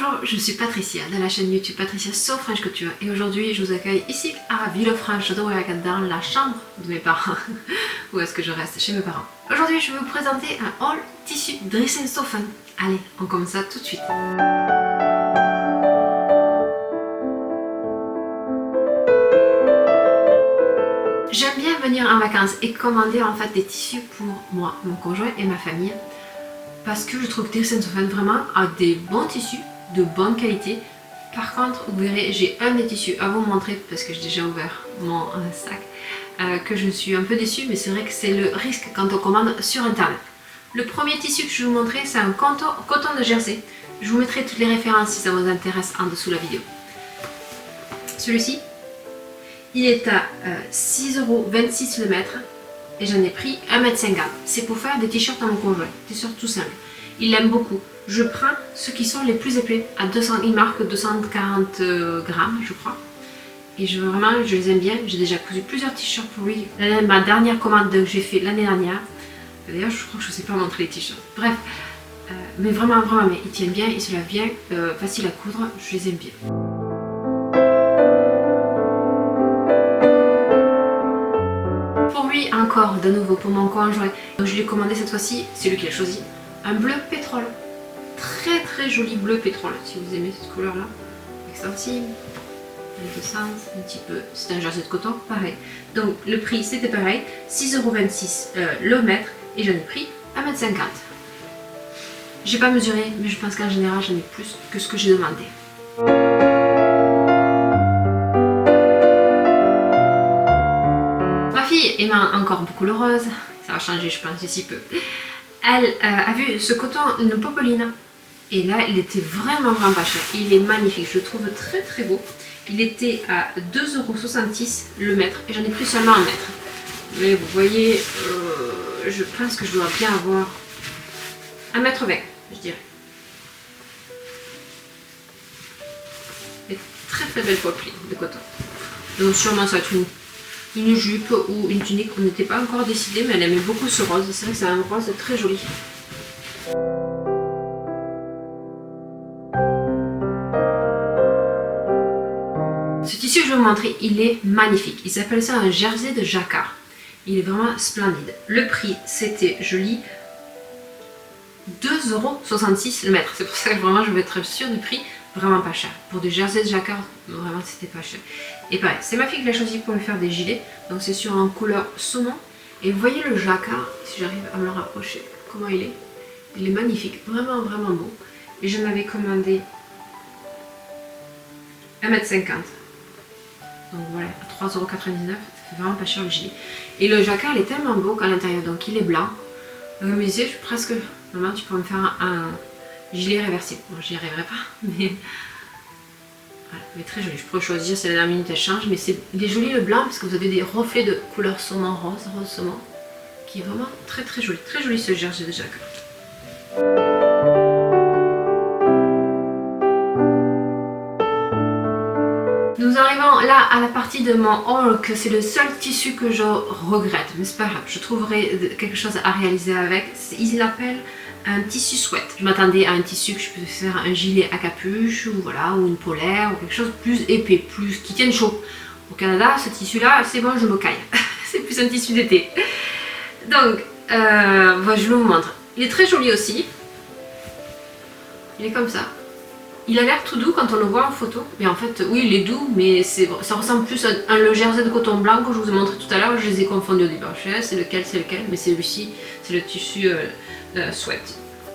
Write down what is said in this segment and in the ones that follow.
Bonjour, je suis Patricia de la chaîne YouTube Patricia So French Couture et aujourd'hui je vous accueille ici à Villefranche d'Aurillac dans la chambre de mes parents. Où est-ce que je reste? Chez mes parents. Aujourd'hui je vais vous présenter un haul tissu Drissen Stoffen. Allez, on commence ça tout de suite. J'aime bien venir en vacances et commander en fait des tissus pour moi, mon conjoint et ma famille. Parce que je trouve que Drissen Stoffen vraiment a des bons tissus, de bonne qualité. Par contre, vous verrez, j'ai un des tissus à vous montrer parce que j'ai déjà ouvert mon sac, que je suis un peu déçue, mais c'est vrai que c'est le risque quand on commande sur internet. Le premier tissu que je vais vous montrer, c'est un coton de Jersey. Je vous mettrai toutes les références si ça vous intéresse en dessous de la vidéo. Celui-ci, il est à 6,26 € le mètre. Et j'en ai pris 1,50 m. C'est pour faire des t-shirts à mon conjoint. Des t-shirts tout simples. Il l'aime beaucoup. Je prends ceux qui sont les plus épais. À 200, il marque 240 grammes, je crois. Et je les aime bien. J'ai déjà cousu plusieurs t-shirts pour lui. Ma dernière commande que j'ai fait l'année dernière. D'ailleurs, je crois que je ne sais pas montrer les t-shirts. Bref. Mais vraiment, mais ils tiennent bien, ils se lavent bien. Facile à coudre. Je les aime bien. Encore de nouveau pour mon conjoint, donc je lui ai commandé cette fois-ci, c'est lui qui l'a choisi, un bleu pétrole, très joli bleu pétrole, si vous aimez cette couleur là, extensible, dans les deux sens, un petit peu, c'est un jersey de coton, pareil, donc le prix c'était pareil, 6,26 € le mètre et j'en ai pris 1,50 m. J'ai pas mesuré, mais je pense qu'en général j'en ai plus que ce que j'ai demandé. Et encore beaucoup le rose, ça va changer je pense d'ici peu. Elle a vu ce coton, une popeline, et là il était vraiment pas cher, il est magnifique, je le trouve très beau. Il était à 2,66 € le mètre et j'en ai pris seulement un mètre. Mais vous voyez, je pense que je dois bien avoir 1,20 m, je dirais. Et très belle popeline de coton. Donc sûrement ça va être une jupe ou une tunique, on n'était pas encore décidé, mais elle aimait beaucoup ce rose. C'est vrai que c'est un rose très joli. Ce tissu que je vais vous montrer, il est magnifique. Il s'appelle ça un jersey de jacquard. Il est vraiment splendide. Le prix, c'était, je lis, 2,66 € le mètre. C'est pour ça que vraiment je veux être sûre du prix. Vraiment pas cher. Pour des jerseys de jacquard, vraiment c'était pas cher. Et pareil, c'est ma fille qui l'a choisi pour lui faire des gilets. Donc c'est sur un couleur saumon. Et vous voyez le jacquard, si j'arrive à me le rapprocher, comment il est. Il est magnifique, vraiment beau. Et je m'avais commandé 1,50 m. Donc voilà, à 3,99 €, ça fait vraiment pas cher le gilet. Et le jacquard il est tellement beau qu'à l'intérieur, donc il est blanc. Donc je me disais, je suis presque, maman tu peux me faire un gilet réversible. Bon, j'y arriverai pas, mais voilà, mais très joli. Je pourrais choisir, c'est la dernière minute, elle change, mais il est joli le blanc parce que vous avez des reflets de couleur saumon rose saumon, qui est vraiment très joli ce jersey de jacquard. Nous arrivons là à la partie de mon haul que c'est le seul tissu que je regrette, mais c'est pas grave, je trouverai quelque chose à réaliser avec. Il l'appelle un tissu sweat. Je m'attendais à un tissu que je peux faire un gilet à capuche ou voilà, ou une polaire ou quelque chose de plus épais, qui tienne chaud. Au Canada, ce tissu là, c'est bon, je me caille. C'est plus un tissu d'été. Donc, voilà, je vous montre. Il est très joli aussi. Il est comme ça. Il a l'air tout doux quand on le voit en photo, mais en fait, oui, il est doux, mais ça ressemble plus à le jersey de coton blanc que je vous ai montré tout à l'heure. Je les ai confondus au début. Je sais c'est lequel, mais c'est celui-ci, c'est le tissu sweat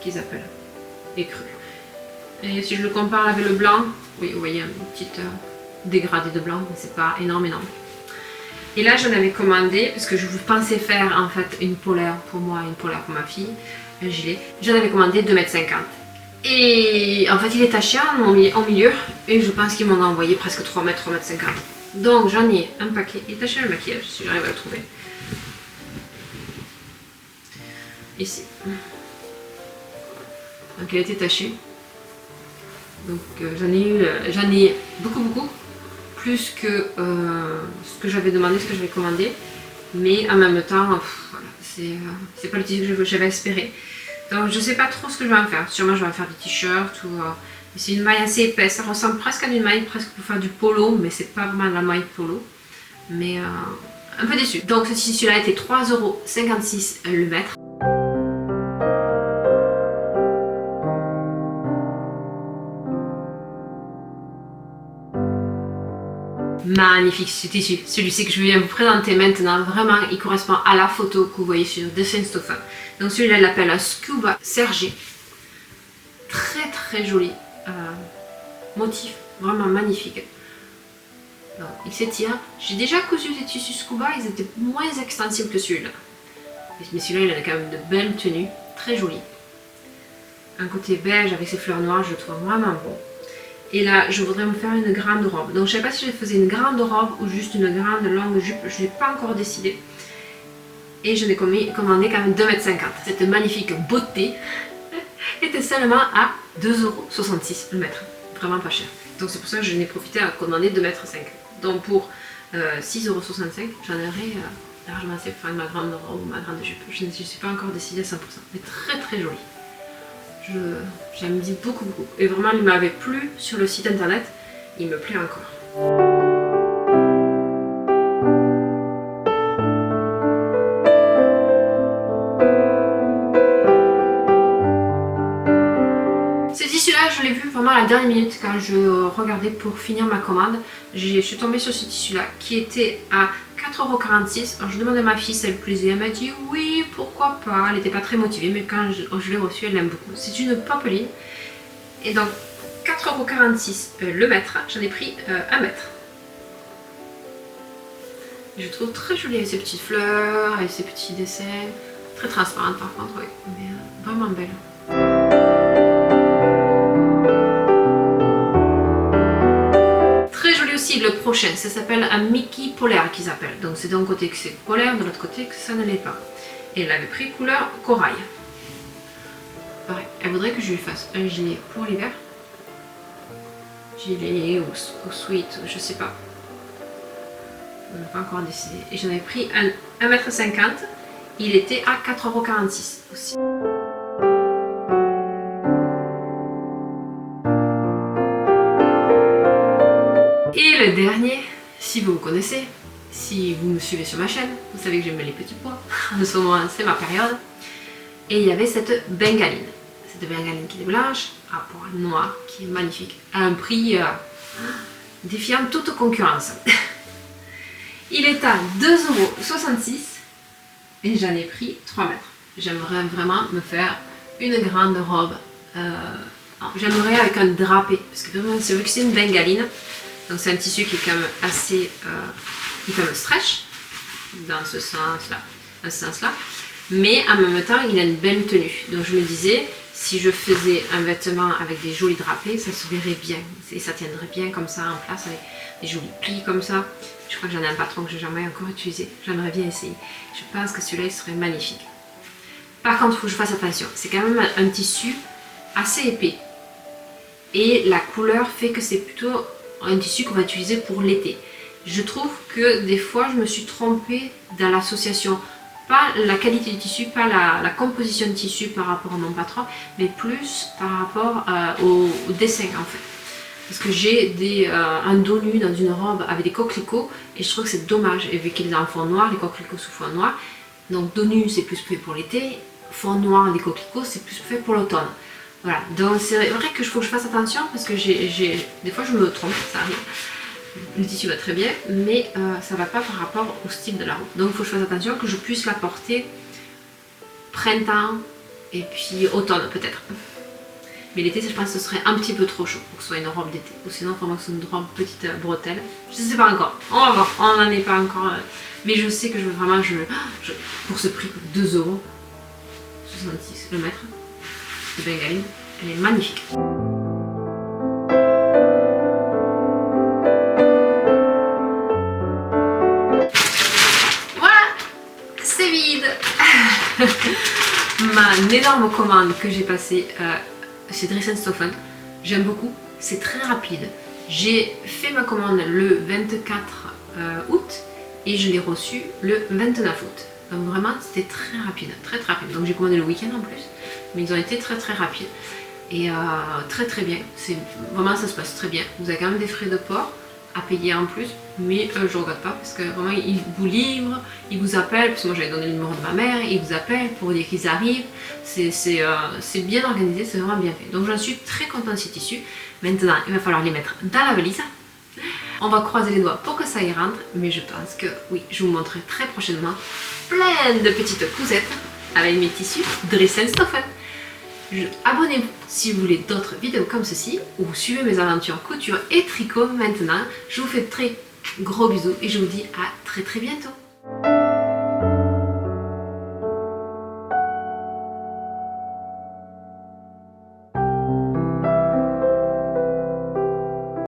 qu'ils appellent, écru. Et si je le compare avec le blanc, oui, vous voyez un petit dégradé de blanc, mais c'est pas énorme. Et là, j'en avais commandé parce que je pensais faire en fait une polaire pour moi, une polaire pour ma fille, un gilet. J'en avais commandé 2,50 m. Et en fait il est taché en milieu et je pense qu'ils m'en ont envoyé presque 3 m, 3,50 m. Donc j'en ai un paquet, il est taché à le maquillage si j'arrive à le trouver. Ici. Donc il a été taché. Donc j'en ai beaucoup, plus que ce que j'avais demandé, ce que j'avais commandé. Mais en même temps, voilà, c'est pas le tissu que j'avais espéré. Donc je sais pas trop ce que je vais en faire. Sûrement je vais en faire des t-shirts ou C'est une maille assez épaisse, ça ressemble presque à une maille presque pour faire du polo, mais c'est pas vraiment la maille polo. Mais un peu déçue. Donc ce tissu-là était 3,56 € le mètre. Magnifique ce tissu, celui-ci que je viens vous présenter maintenant, vraiment il correspond à la photo que vous voyez sur Designstoffe. Donc celui-là il l'appelle un scuba sergé, très joli motif, vraiment magnifique. Donc, il s'étire, j'ai déjà cousu des tissus scuba, ils étaient moins extensibles que celui-là. Mais celui-là il a quand même de belles tenues, très joli. Un côté beige avec ses fleurs noires, je le trouve vraiment beau. Et là, je voudrais me faire une grande robe. Donc, je ne sais pas si je faisais une grande robe ou juste une grande longue jupe. Je n'ai pas encore décidé. Et je l'ai commandé quand même 2,50 m. Cette magnifique beauté était seulement à 2,66 € le mètre. Vraiment pas cher. Donc, c'est pour ça que je n'ai profité à commander 2,5 m. Donc, pour 6,65 €, j'en aurais largement assez pour faire ma grande robe ou ma grande jupe. Je ne suis pas encore décidée à 100%. Mais très jolie. J'aime beaucoup. Et vraiment, il m'avait plu sur le site internet. Il me plaît encore. Ce tissu-là, je l'ai vu vraiment à la dernière minute quand je regardais pour finir ma commande. Je suis tombée sur ce tissu-là qui était à 4,46 €. Alors je demandais à ma fille si elle plaisait. Elle m'a dit oui, pourquoi pas. Elle n'était pas très motivée, mais quand je l'ai reçue, elle l'aime beaucoup. C'est une popeline. Et donc 4,46 € le mètre. J'en ai pris 1 mètre. Je trouve très jolie avec ses petites fleurs, avec ses petits dessins. Très transparente par contre, oui. Mais vraiment belle. Le prochain, ça s'appelle un Mickey polaire qu'ils appellent. Donc c'est d'un côté que c'est polaire, de l'autre côté que ça ne l'est pas. Et elle avait pris couleur corail. Pareil, elle voudrait que je lui fasse un gilet pour l'hiver. Gilet ou sweat, je sais pas. On n'a pas encore décidé. Et j'en avais pris 1,50 m. Il était à 4,46 € aussi. Et le dernier, si vous me connaissez, si vous me suivez sur ma chaîne, vous savez que j'aime les petits pois. En ce moment, c'est ma période. Et il y avait cette bengaline. Cette bengaline qui est blanche, à poil noir, qui est magnifique. À un prix défiant toute concurrence. Il est à 2,66 € et j'en ai pris 3 mètres. J'aimerais vraiment me faire une grande robe. J'aimerais avec un drapé. Parce que vraiment, c'est vu que c'est une bengaline. Donc c'est un tissu qui est quand même assez qui est quand même stretch dans ce sens-là, mais en même temps il a une belle tenue. Donc je me disais, si je faisais un vêtement avec des jolis drapés, ça se verrait bien et ça tiendrait bien comme ça en place avec des jolis plis comme ça. Je crois que j'en ai un patron que je n'ai jamais encore utilisé. J'aimerais bien essayer. Je pense que celui-là il serait magnifique. Par contre, il faut que je fasse attention. C'est quand même un tissu assez épais et la couleur fait que c'est plutôt un tissu qu'on va utiliser pour l'été. Je trouve que des fois je me suis trompée dans l'association, pas la qualité du tissu, pas la composition du tissu par rapport à mon patron, mais plus par rapport au dessin en fait. Parce que j'ai un dos nu dans une robe avec des coquelicots et je trouve que c'est dommage. Et vu qu'ils sont en fond noir, les coquelicots sous fond noir, donc dos nu c'est plus fait pour l'été, fond noir des coquelicots c'est plus fait pour l'automne. Voilà, donc c'est vrai qu'il faut que je fasse attention parce que des fois je me trompe, ça arrive. Le tissu va très bien, mais ça ne va pas par rapport au style de la robe. Donc il faut que je fasse attention que je puisse la porter printemps et puis automne peut-être. Mais l'été, je pense que ce serait un petit peu trop chaud pour que ce soit une robe d'été. Ou sinon, il faudra que ce soit une robe petite bretelle. Je ne sais pas encore, on va voir, on n'en est pas encore. Mais je sais que je veux vraiment, pour ce prix, 2,66 € le mètre. De bengaline, elle est magnifique. Voilà, c'est vide. Ma énorme commande que j'ai passée chez Dressenstoffe, j'aime beaucoup, c'est très rapide. J'ai fait ma commande le 24 août et je l'ai reçue le 29 août. Donc vraiment c'était très rapide, très rapide. Donc j'ai commandé le week-end en plus, mais ils ont été très rapides. et très très bien. Vraiment ça se passe très bien. Vous avez quand même des frais de port à payer en plus, mais je regrette pas parce que vraiment ils vous livrent, ils vous appellent, parce que moi j'avais donné le numéro de ma mère, ils vous appellent pour dire qu'ils arrivent, c'est bien organisé, c'est vraiment bien fait. Donc j'en suis très contente de ces tissus. Maintenant il va falloir les mettre dans la valise. On va croiser les doigts pour que ça y rentre, mais je pense que oui, je vous montrerai très prochainement plein de petites cousettes avec mes tissus Dress & Stoffen. Abonnez-vous si vous voulez d'autres vidéos comme ceci, ou suivez mes aventures couture et tricot maintenant. Je vous fais de très gros bisous et je vous dis à très très bientôt.